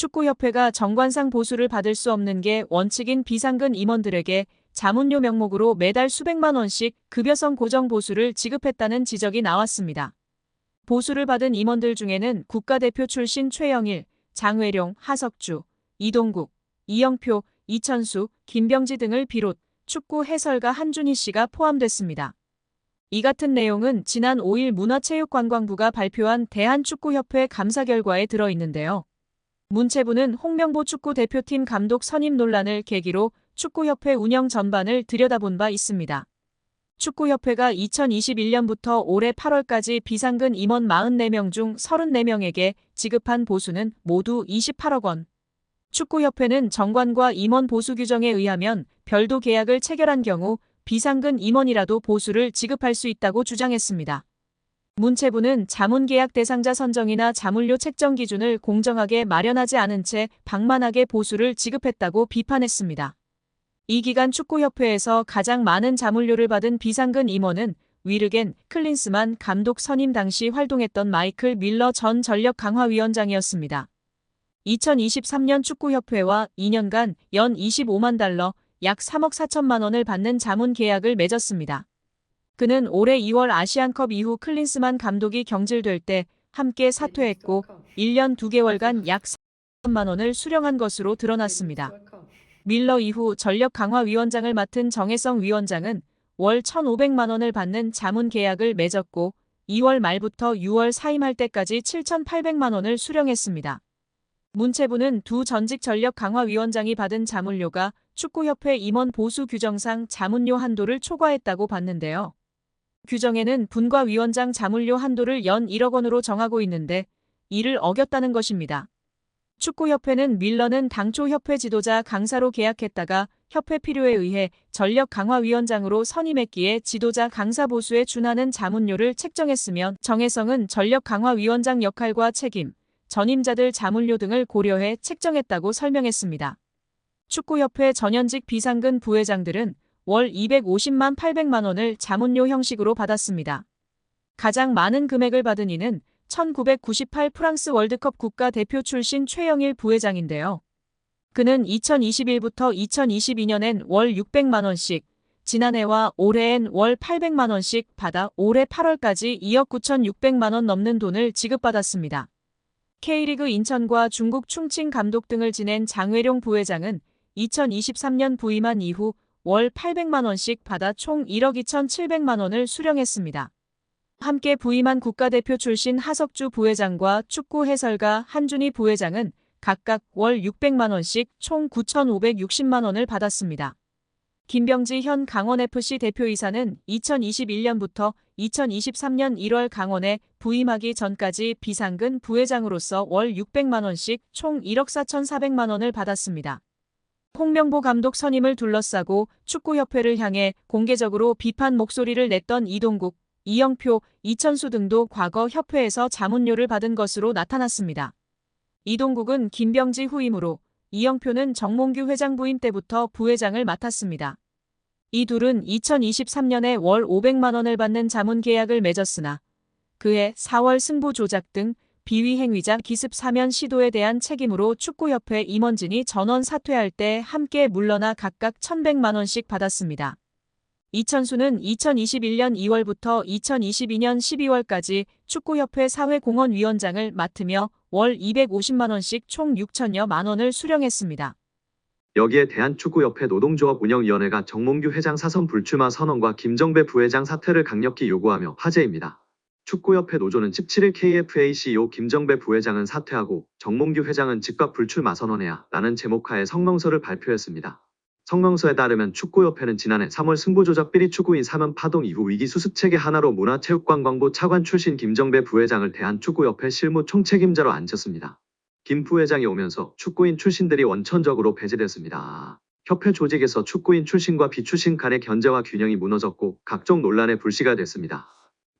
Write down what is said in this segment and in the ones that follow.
축구협회가 정관상 보수를 받을 수 없는 게 원칙인 비상근 임원들에게 자문료 명목으로 매달 수백만 원씩 급여성 고정 보수를 지급했다는 지적이 나왔습니다. 보수를 받은 임원들 중에는 국가대표 출신 최영일, 장회룡, 하석주, 이동국, 이영표, 이천수, 김병지 등을 비롯 축구 해설가 한준희 씨가 포함됐습니다. 이 같은 내용은 지난 5일 문화체육관광부가 발표한 대한축구협회 감사 결과에 들어있는데요. 문체부는 홍명보 축구대표팀 감독 선임 논란을 계기로 축구협회 운영 전반을 들여다본 바 있습니다. 축구협회가 2021년부터 올해 8월까지 비상근 임원 44명 중 34명에게 지급한 보수는 모두 28억 원. 축구협회는 정관과 임원 보수 규정에 의하면 별도 계약을 체결한 경우 비상근 임원이라도 보수를 지급할 수 있다고 주장했습니다. 문체부는 자문계약 대상자 선정이나 자문료 책정 기준을 공정하게 마련하지 않은 채 방만하게 보수를 지급했다고 비판했습니다. 이 기간 축구협회에서 가장 많은 자문료를 받은 비상근 임원은 위르겐 클린스만 감독 선임 당시 활동했던 마이클 밀러 전 전력강화위원장이었습니다. 2023년 축구협회와 2년간 연 25만 달러, 약 3억 4천만 원을 받는 자문 계약을 맺었습니다. 그는 올해 2월 아시안컵 이후 클린스만 감독이 경질될 때 함께 사퇴했고 1년 2개월간 약 4천만 원을 수령한 것으로 드러났습니다. 밀러 이후 전력강화위원장을 맡은 정혜성 위원장은 월 1,500만 원을 받는 자문 계약을 맺었고 2월 말부터 6월 사임할 때까지 7,800만 원을 수령했습니다. 문체부는 두 전직 전력강화위원장이 받은 자문료가 축구협회 임원 보수 규정상 자문료 한도를 초과했다고 봤는데요. 규정에는 분과위원장 자문료 한도를 연 1억 원으로 정하고 있는데 이를 어겼다는 것입니다. 축구협회는 밀러는 당초 협회 지도자 강사로 계약했다가 협회 필요에 의해 전력강화위원장으로 선임했기에 지도자 강사 보수에 준하는 자문료를 책정했으며 정혜성은 전력강화위원장 역할과 책임, 전임자들 자문료 등을 고려해 책정했다고 설명했습니다. 축구협회 전현직 비상근 부회장들은 월 250만 800만 원을 자문료 형식으로 받았습니다. 가장 많은 금액을 받은 이는 1998 프랑스 월드컵 국가대표 출신 최영일 부회장인데요. 그는 2021부터 2022년엔 월 600만 원씩, 지난해와 올해엔 월 800만 원씩 받아 올해 8월까지 2억 9,600만 원 넘는 돈을 지급받았습니다. K리그 인천과 중국 충칭 감독 등을 지낸 장회룡 부회장은 2023년 부임한 이후 월 800만 원씩 받아 총 1억 2,700만 원을 수령했습니다. 함께 부임한 국가대표 출신 하석주 부회장과 축구 해설가 한준희 부회장은 각각 월 600만 원씩 총 9,560만 원을 받았습니다. 김병지 현 강원FC 대표이사는 2021년부터 2023년 1월 강원에 부임하기 전까지 비상근 부회장으로서 월 600만 원씩 총 1억 4,400만 원을 받았습니다. 홍명보 감독 선임을 둘러싸고 축구협회를 향해 공개적으로 비판 목소리를 냈던 이동국, 이영표, 이천수 등도 과거 협회에서 자문료를 받은 것으로 나타났습니다. 이동국은 김병지 후임으로, 이영표는 정몽규 회장 부임 때부터 부회장을 맡았습니다. 이 둘은 2023년에 월 500만 원을 받는 자문 계약을 맺었으나 그해 4월 승부 조작 등 비위 행위자 기습 사면 시도에 대한 책임으로 축구협회 임원진이 전원 사퇴할 때 함께 물러나 각각 1,100만 원씩 받았습니다. 이천수는 2021년 2월부터 2022년 12월까지 축구협회 사회공헌위원장을 맡으며 월 250만 원씩 총 6천여만 원을 수령했습니다. 여기에 대한축구협회 노동조합 운영위원회가 정몽규 회장 사선 불출마 선언과 김정배 부회장 사퇴를 강력히 요구하며 화제입니다. 축구협회 노조는 17일 KFA CEO 김정배 부회장은 사퇴하고 정몽규 회장은 즉각 불출마 선언해야 라는 제목하에 성명서를 발표했습니다. 성명서에 따르면 축구협회는 지난해 3월 승부조작 비리 추구인 사면 파동 이후 위기 수습체계 하나로 문화체육관광부 차관 출신 김정배 부회장을 대한축구협회 실무 총책임자로 앉혔습니다. 김 부회장이 오면서 축구인 출신들이 원천적으로 배제됐습니다. 협회 조직에서 축구인 출신과 비출신 간의 견제와 균형이 무너졌고 각종 논란의 불씨가 됐습니다.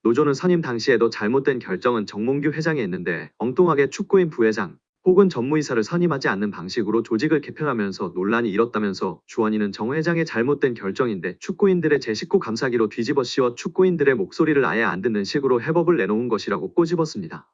노조는 선임 당시에도 잘못된 결정은 정몽규 회장이 했는데 엉뚱하게 축구인 부회장 혹은 전무이사를 선임하지 않는 방식으로 조직을 개편하면서 논란이 일었다면서 주원이는 정 회장의 잘못된 결정인데 축구인들의 제19 감사기로 뒤집어 씌워 축구인들의 목소리를 아예 안 듣는 식으로 해법을 내놓은 것이라고 꼬집었습니다.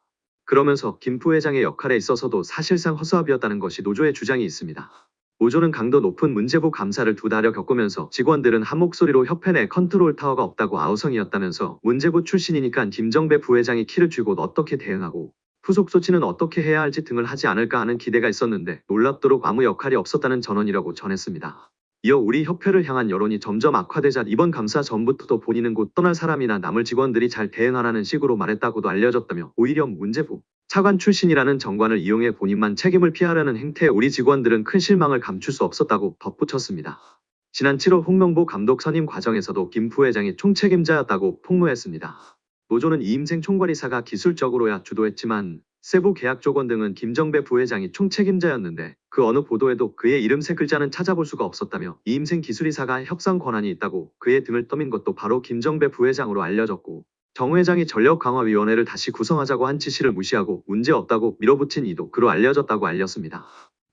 그러면서 김 부회장의 역할에 있어서도 사실상 허수아비였다는 것이 노조의 주장이 있습니다. 노조는 강도 높은 문제부 감사를 2달여 겪으면서 직원들은 한 목소리로 협회 내 컨트롤 타워가 없다고 아우성이었다면서 문제부 출신이니까 김정배 부회장이 키를 쥐고 어떻게 대응하고 후속 조치는 어떻게 해야 할지 등을 하지 않을까 하는 기대가 있었는데 놀랍도록 아무 역할이 없었다는 전언이라고 전했습니다. 이어 우리 협회를 향한 여론이 점점 악화되자 이번 감사 전부터도 본인은 곧 떠날 사람이나 남을 직원들이 잘 대응하라는 식으로 말했다고도 알려졌다며 오히려 문제부 차관 출신이라는 정관을 이용해 본인만 책임을 피하려는 행태에 우리 직원들은 큰 실망을 감출 수 없었다고 덧붙였습니다. 지난 7월 홍명보 감독 선임 과정에서도 김 부회장이 총책임자였다고 폭로했습니다. 노조는 이임생 총괄이사가 기술적으로야 주도했지만 세부 계약 조건 등은 김정배 부회장이 총책임자였는데 그 어느 보도에도 그의 이름 3글자는 찾아볼 수가 없었다며 이임생 기술이사가 협상 권한이 있다고 그의 등을 떠민 것도 바로 김정배 부회장으로 알려졌고 정 회장이 전력강화위원회를 다시 구성하자고 한 지시를 무시하고 문제없다고 밀어붙인 이도 그로 알려졌다고 알렸습니다.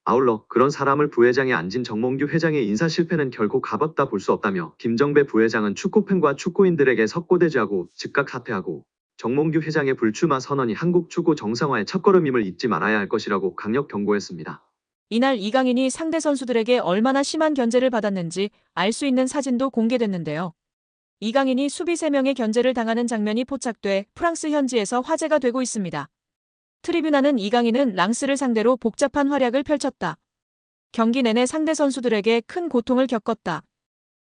아울러 그런 사람을 부회장에 앉힌 정몽규 회장의 인사 실패는 결코 가볍다 볼 수 없다며 김정배 부회장은 축구팬과 축구인들에게 석고대죄하고 즉각 사퇴하고 정몽규 회장의 불출마 선언이 한국 축구 정상화의 첫걸음임을 잊지 말아야 할 것이라고 강력 경고했습니다. 이날 이강인이 상대 선수들에게 얼마나 심한 견제를 받았는지 알 수 있는 사진도 공개됐는데요. 이강인이 수비 3명의 견제를 당하는 장면이 포착돼 프랑스 현지에서 화제가 되고 있습니다. 트리뷰나는 이강인은 랑스를 상대로 복잡한 활약을 펼쳤다. 경기 내내 상대 선수들에게 큰 고통을 겪었다.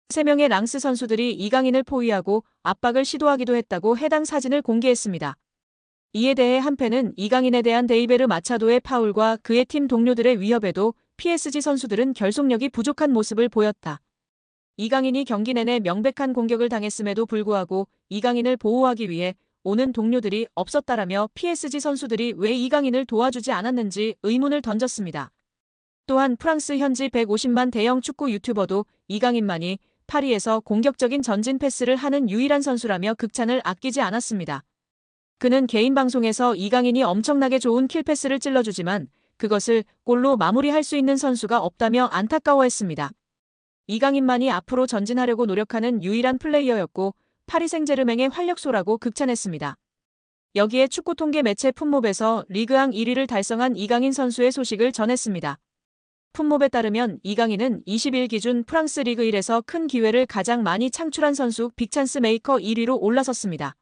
3명의 랑스 선수들이 이강인을 포위하고 압박을 시도하기도 했다고 해당 사진을 공개했습니다. 이에 대해 한 팬은 이강인에 대한 데이베르 마차도의 파울과 그의 팀 동료들의 위협에도 PSG 선수들은 결속력이 부족한 모습을 보였다. 이강인이 경기 내내 명백한 공격을 당했음에도 불구하고 이강인을 보호하기 위해 오는 동료들이 없었다라며 PSG 선수들이 왜 이강인을 도와주지 않았는지 의문을 던졌습니다. 또한 프랑스 현지 150만 대형 축구 유튜버도 이강인만이 파리에서 공격적인 전진 패스를 하는 유일한 선수라며 극찬을 아끼지 않았습니다. 그는 개인 방송에서 이강인이 엄청나게 좋은 킬패스를 찔러주지만 그것을 골로 마무리할 수 있는 선수가 없다며 안타까워했습니다. 이강인만이 앞으로 전진하려고 노력하는 유일한 플레이어였고 파리 생제르맹의 활력소라고 극찬했습니다. 여기에 축구 통계 매체 풋몹에서 리그앙 1위를 달성한 이강인 선수의 소식을 전했습니다. 풋몹에 따르면 이강인은 20일 기준 프랑스 리그 1에서 큰 기회를 가장 많이 창출한 선수 빅찬스 메이커 1위로 올라섰습니다.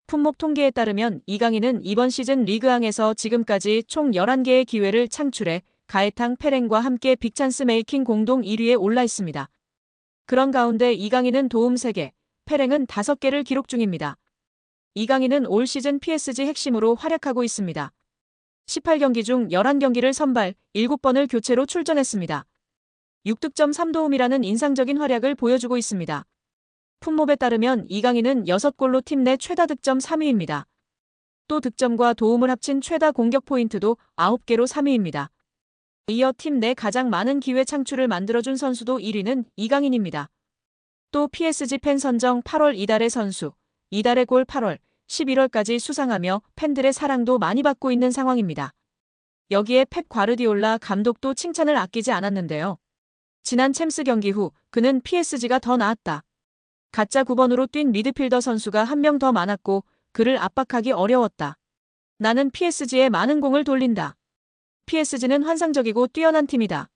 풋몹 통계에 따르면 이강인은 이번 시즌 리그앙에서 지금까지 총 11개의 기회를 창출해 가에탕 페랭과 함께 빅찬스 메이킹 공동 1위에 올라 있습니다. 그런 가운데 이강인은 도움 3개, 페랭은 5개를 기록 중입니다. 이강인은 올 시즌 PSG 핵심으로 활약하고 있습니다. 18경기 중 11경기를 선발, 7번을 교체로 출전했습니다. 6득점 3도움이라는 인상적인 활약을 보여주고 있습니다. 풋몹에 따르면 이강인은 6골로 팀 내 최다 득점 3위입니다. 또 득점과 도움을 합친 최다 공격 포인트도 9개로 3위입니다. 이어 팀 내 가장 많은 기회 창출을 만들어준 선수도 1위는 이강인입니다. 또 PSG 팬 선정 8월 이달의 선수, 이달의 골 8월, 11월까지 수상하며 팬들의 사랑도 많이 받고 있는 상황입니다. 여기에 펩 과르디올라 감독도 칭찬을 아끼지 않았는데요. 지난 챔스 경기 후 그는 PSG가 더 나았다. 가짜 9번으로 뛴 미드필더 선수가 한 명 더 많았고 그를 압박하기 어려웠다. 나는 PSG에 많은 공을 돌린다. PSG는 환상적이고 뛰어난 팀이다.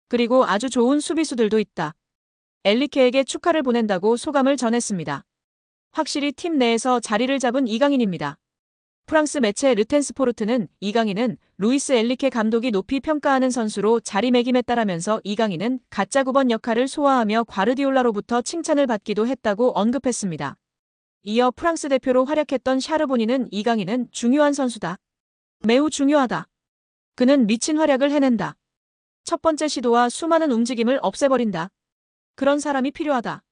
그리고 아주 좋은 수비수들도 있다. 엘리케에게 축하를 보낸다고 소감을 전했습니다. 확실히 팀 내에서 자리를 잡은 이강인입니다. 프랑스 매체 르텐스포르트는 이강인은 루이스 엘리케 감독이 높이 평가하는 선수로 자리매김했다라면서 이강인은 가짜 9번 역할을 소화하며 과르디올라로부터 칭찬을 받기도 했다고 언급했습니다. 이어 프랑스 대표로 활약했던 샤르보니는 이강인은 중요한 선수다. 매우 중요하다. 그는 미친 활약을 해낸다. 첫 번째 시도와 수많은 움직임을 없애버린다. 그런 사람이 필요하다.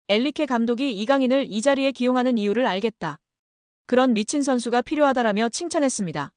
엘리케 감독이 이강인을 이 자리에 기용하는 이유를 알겠다. 그런 미친 선수가 필요하다라며 칭찬했습니다.